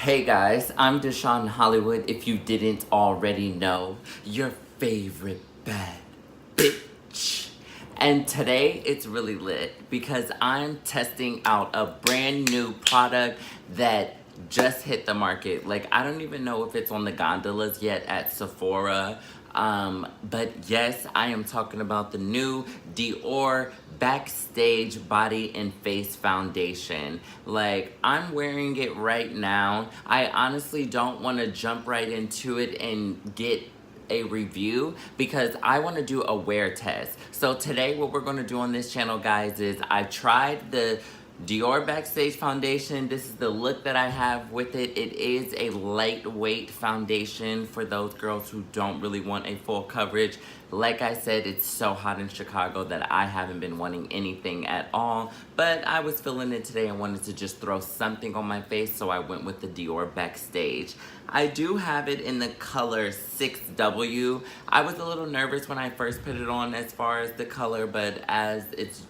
Hey guys, I'm Deshawn Hollywood. If you didn't already know, your favorite bad bitch. And today it's really lit because I'm testing out a brand new product that just hit the market. Like, I don't even know if it's on the gondolas yet at Sephora. But yes, I am talking about the new Dior Backstage Body and Face Foundation. Like, I'm wearing it right now. I honestly don't want to jump right into it and get a review because I want to do a wear test. So today what we're going to do on this channel, guys, is I tried the Dior Backstage Foundation. This is the look that I have with it. It is a lightweight foundation for those girls who don't really want a full coverage. Like I said, it's so hot in Chicago that I haven't been wanting anything at all. But I was feeling it today and wanted to just throw something on my face, so I went with the Dior Backstage. I do have it in the color 6W. I was a little nervous when I first put it on as far as the color, but as it's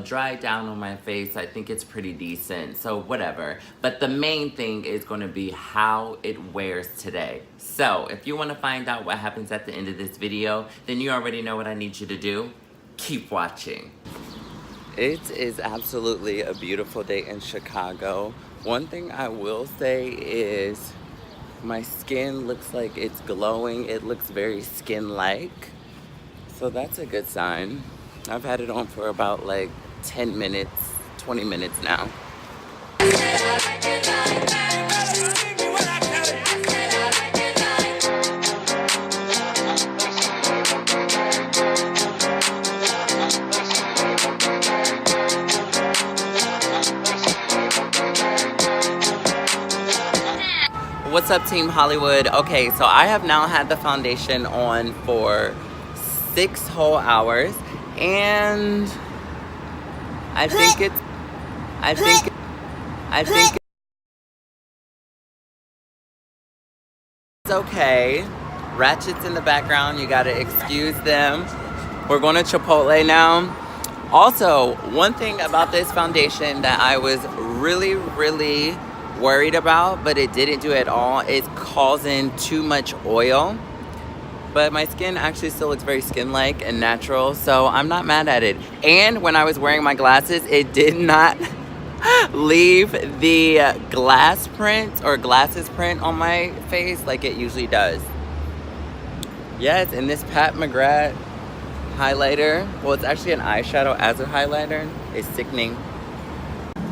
dried down on my face, I think it's pretty decent, so whatever. But the main thing is going to be how it wears today. So if you want to find out what happens at the end of this video, then you already know what I need you to do. Keep watching. It is absolutely a beautiful day in Chicago. One thing I will say is my skin looks like it's glowing. It looks very skin-like, so that's a good sign. I've had it on for about like 10 minutes, 20 minutes now. What's up, Team Hollywood? Okay, so I have now had the foundation on for 6 whole hours. And I think it's okay. Ratchet's in the background, you gotta excuse them. We're going to Chipotle now. Also, one thing about this foundation that I was really worried about, but it didn't do at all, is causing too much oil. But my skin actually still looks very skin-like and natural, so I'm not mad at it. And when I was wearing my glasses, it did not leave the glass print or glasses print on my face like it usually does. Yes, and this Pat McGrath highlighter, well, it's actually an eyeshadow as a highlighter, is sickening.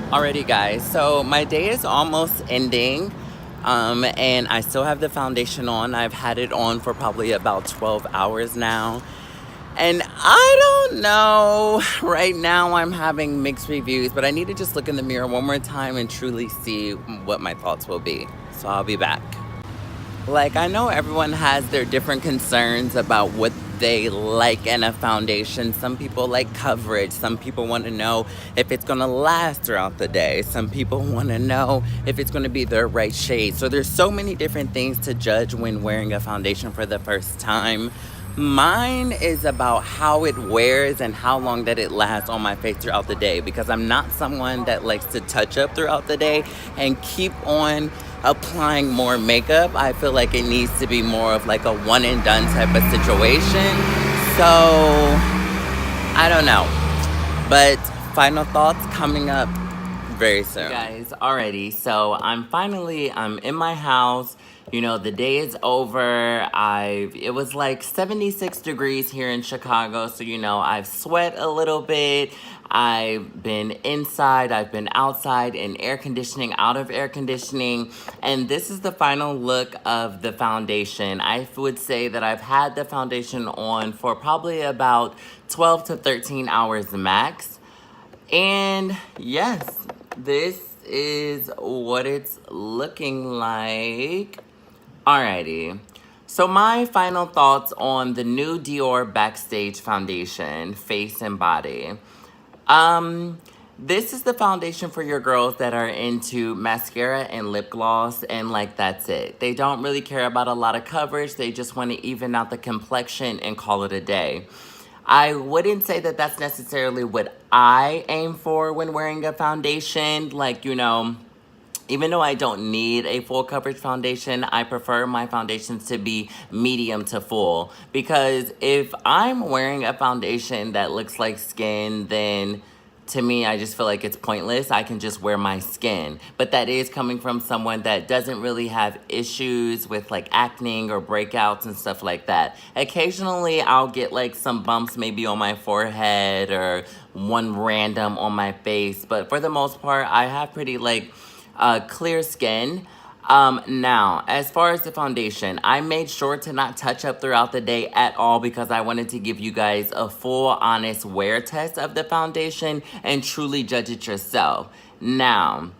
Alrighty, guys, so my day is almost ending. And I still have the foundation on. I've had it on for probably about 12 hours now. And I don't know, right now I'm having mixed reviews, but I need to just look in the mirror one more time and truly see what my thoughts will be. So I'll be back. Like, I know everyone has their different concerns about what they like in a foundation. Some people like coverage. Some people want to know if it's going to last throughout the day. Some people want to know if it's going to be the right shade. So there's so many different things to judge when wearing a foundation for the first time. Mine is about how it wears and how long that it lasts on my face throughout the day, because I'm not someone that likes to touch up throughout the day and keep on applying more makeup. I feel like it needs to be more of like a one and done type of situation. So I don't know, but final thoughts coming up very soon. Hey guys, alrighty, so I'm in my house. The day is over. It was like 76 degrees here in Chicago, so I've sweat a little bit. I've been inside, I've been outside, in air conditioning, out of air conditioning, and this is the final look of the foundation. I would say that I've had the foundation on for probably about 12 to 13 hours max. And yes, this is what it's looking like. Alrighty, so my final thoughts on the new Dior Backstage Foundation, Face and Body. This is the foundation for your girls that are into mascara and lip gloss, and like that's it. They don't really care about a lot of coverage. They just want to even out the complexion and call it a day. I wouldn't say that that's necessarily what I aim for when wearing a foundation. Like, even though I don't need a full coverage foundation, I prefer my foundations to be medium to full. Because if I'm wearing a foundation that looks like skin, then to me, I just feel like it's pointless. I can just wear my skin. But that is coming from someone that doesn't really have issues with like acne or breakouts and stuff like that. Occasionally, I'll get like some bumps maybe on my forehead or one random on my face. But for the most part, I have pretty like clear skin. Now, as far as the foundation, I made sure to not touch up throughout the day at all because I wanted to give you guys a full, honest wear test of the foundation and truly judge it yourself. Now,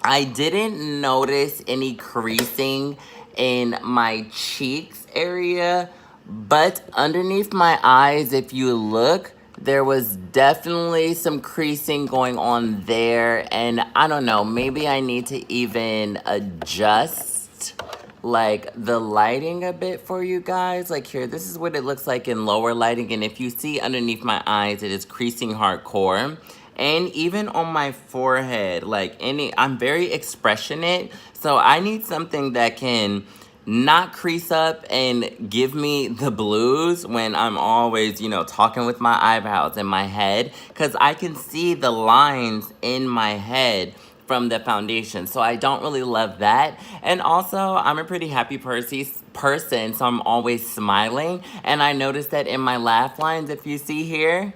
I didn't notice any creasing in my cheeks area, but underneath my eyes, if you look, there was definitely some creasing going on there, and I don't know, maybe I need to even adjust like the lighting a bit for you guys. Like here, this is what it looks like in lower lighting, and if you see underneath my eyes, it is creasing hardcore. And even on my forehead, like I'm very expressionate, so I need something that can not crease up and give me the blues when I'm always, talking with my eyebrows in my head, because I can see the lines in my head from the foundation. So I don't really love that. And also, I'm a pretty happy person, so I'm always smiling. And I noticed that in my laugh lines, if you see here,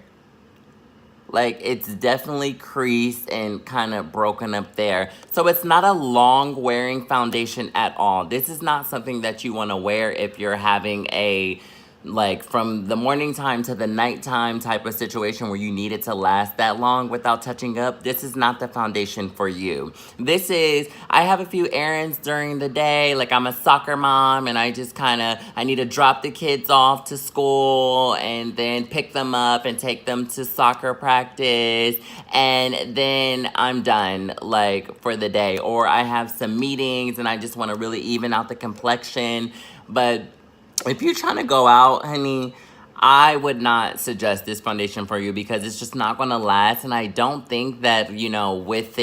like, it's definitely creased and kind of broken up there. So it's not a long wearing foundation at all. This is not something that you want to wear if you're having a, like, from the morning time to the nighttime type of situation where you need it to last that long without touching up. This is not the foundation for you. I have a few errands during the day. Like, I'm a soccer mom and I need to drop the kids off to school and then pick them up and take them to soccer practice. And then I'm done, like, for the day. Or I have some meetings and I just want to really even out the complexion. But if you're trying to go out, honey, I would not suggest this foundation for you because it's just not going to last. And I don't think that, with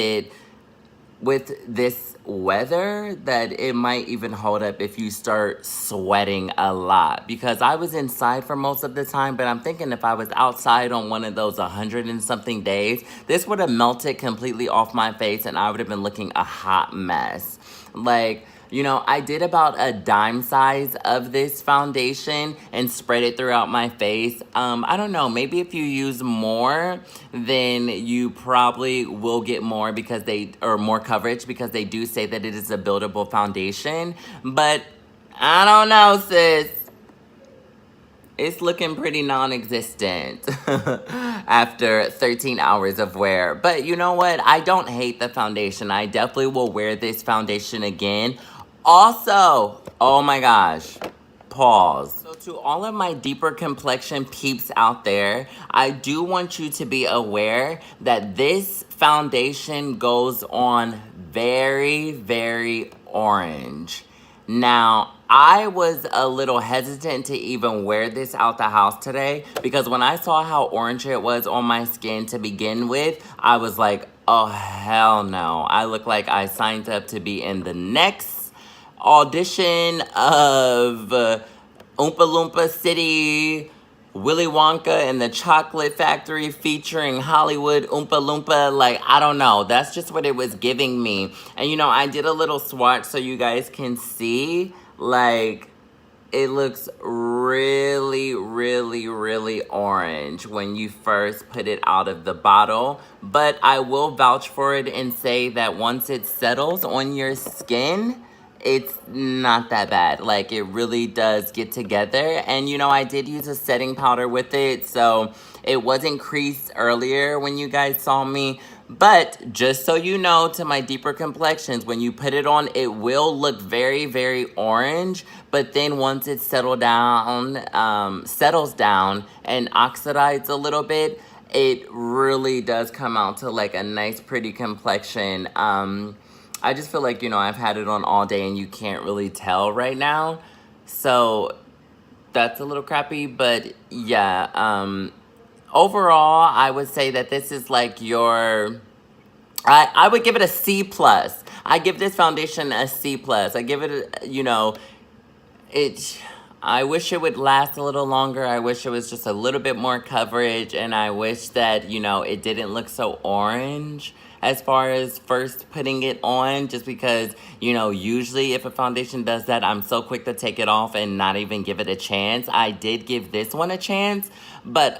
this weather, that it might even hold up if you start sweating a lot. Because I was inside for most of the time, but I'm thinking if I was outside on one of those 100 and something days, this would have melted completely off my face and I would have been looking a hot mess. Like, I did about a dime size of this foundation and spread it throughout my face. I don't know, maybe if you use more, then you probably will get more more coverage because they do say that it is a buildable foundation. But I don't know, sis. It's looking pretty non-existent after 13 hours of wear. But you know what? I don't hate the foundation. I definitely will wear this foundation again. Also, oh my gosh, pause. So to all of my deeper complexion peeps out there, I do want you to be aware that this foundation goes on very, very orange. Now, I was a little hesitant to even wear this out the house today because when I saw how orange it was on my skin to begin with, I was like, oh, hell no. I look like I signed up to be in the next audition of Oompa Loompa City, Willy Wonka and the Chocolate Factory featuring Hollywood Oompa Loompa. Like, I don't know. That's just what it was giving me. And, I did a little swatch so you guys can see. Like, it looks really, really, really orange when you first put it out of the bottle. But I will vouch for it and say that once it settles on your skin, it's not that bad. Like, it really does get together. And, I did use a setting powder with it, so it wasn't creased earlier when you guys saw me. But just so you know, to my deeper complexions, when you put it on, it will look very, very orange. But then once it settles down and oxidizes a little bit, it really does come out to like a nice, pretty complexion. I just feel like, I've had it on all day and you can't really tell right now. So that's a little crappy, but yeah. Overall, I would say that this is like I would give it a C+. I give this foundation a C+. I give it a, you know, I wish it would last a little longer. I wish it was just a little bit more coverage, and I wish that, you know, it didn't look so orange as far as first putting it on, just because, you know, usually if a foundation does that, I'm so quick to take it off and not even give it a chance. I did give this one a chance, but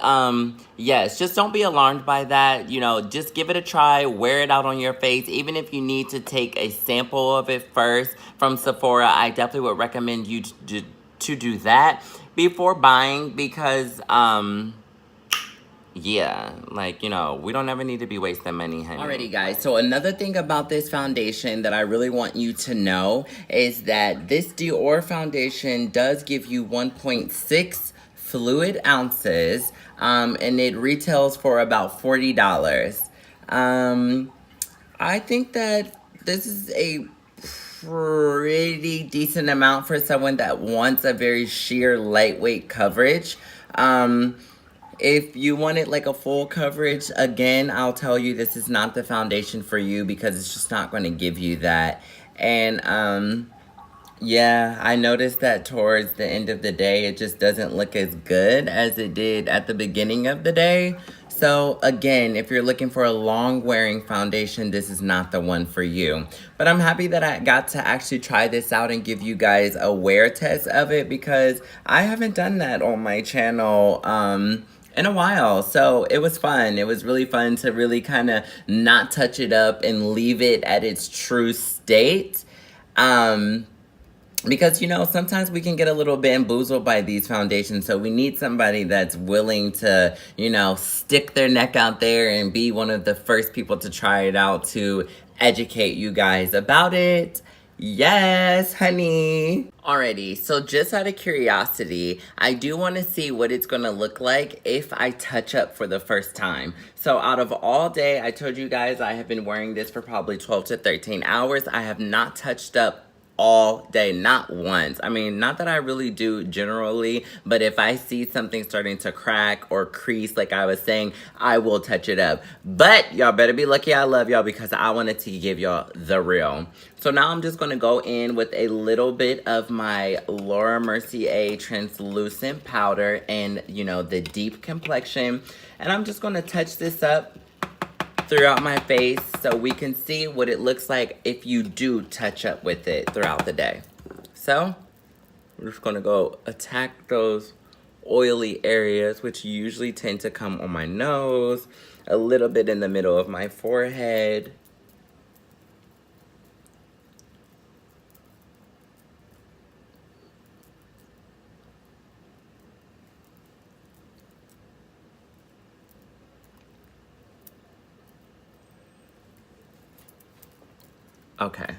yes, just don't be alarmed by that. You know, just give it a try, wear it out on your face. Even if you need to take a sample of it first from Sephora, I definitely would recommend you to do that before buying, because yeah, like, you know, we don't ever need to be wasting money, honey. Alrighty, guys. So another thing about this foundation that I really want you to know is that this Dior foundation does give you 1.6 fluid ounces, and it retails for about $40. I think that this is a pretty decent amount for someone that wants a very sheer, lightweight coverage. If you wanted like a full coverage, again, I'll tell you this is not the foundation for you, because it's just not going to give you that. And yeah, I noticed that towards the end of the day, it just doesn't look as good as it did at the beginning of the day. So again, if you're looking for a long wearing foundation, this is not the one for you. But I'm happy that I got to actually try this out and give you guys a wear test of it, because I haven't done that on my channel in a while. So it was fun. It was really fun to really kind of not touch it up and leave it at its true state. Because, you know, sometimes we can get a little bamboozled by these foundations. So we need somebody that's willing to, you know, stick their neck out there and be one of the first people to try it out, to educate you guys about it. Yes, honey. Alrighty, so just out of curiosity, I do want to see what it's going to look like if I touch up for the first time. So out of all day, I told you guys I have been wearing this for probably 12 to 13 hours. I have not touched up all day, not once. I mean, not that I really do generally, but if I see something starting to crack or crease, like I was saying, I will touch it up. But y'all better be lucky I love y'all, because I wanted to give y'all the real. So now I'm just gonna go in with a little bit of my Laura Mercier translucent powder and, you know, the deep complexion. And I'm just gonna touch this up throughout my face so we can see what it looks like if you do touch up with it throughout the day. So we're just gonna go attack those oily areas, which usually tend to come on my nose, a little bit in the middle of my forehead. Okay.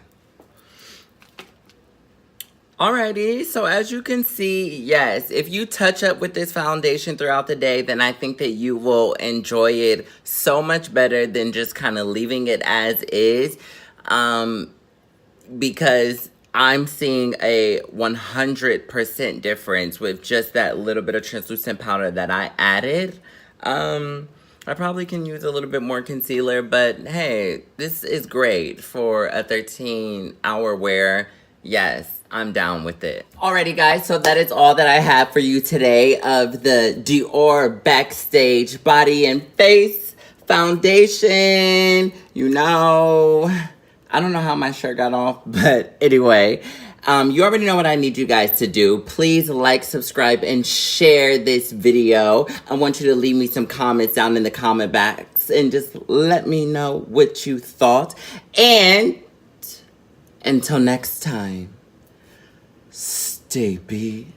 Alrighty, so as you can see, yes, if you touch up with this foundation throughout the day, then I think that you will enjoy it so much better than just kind of leaving it as is. Because I'm seeing a 100% difference with just that little bit of translucent powder that I added. I probably can use a little bit more concealer, but hey, this is great for a 13-hour wear. Yes, I'm down with it. Alrighty, guys, so that is all that I have for you today of the Dior Backstage Body and Face Foundation. You know, I don't know how my shirt got off, but anyway, you already know what I need you guys to do. Please like, subscribe, and share this video. I want you to leave me some comments down in the comment box and just let me know what you thought. And until next time, stay beat.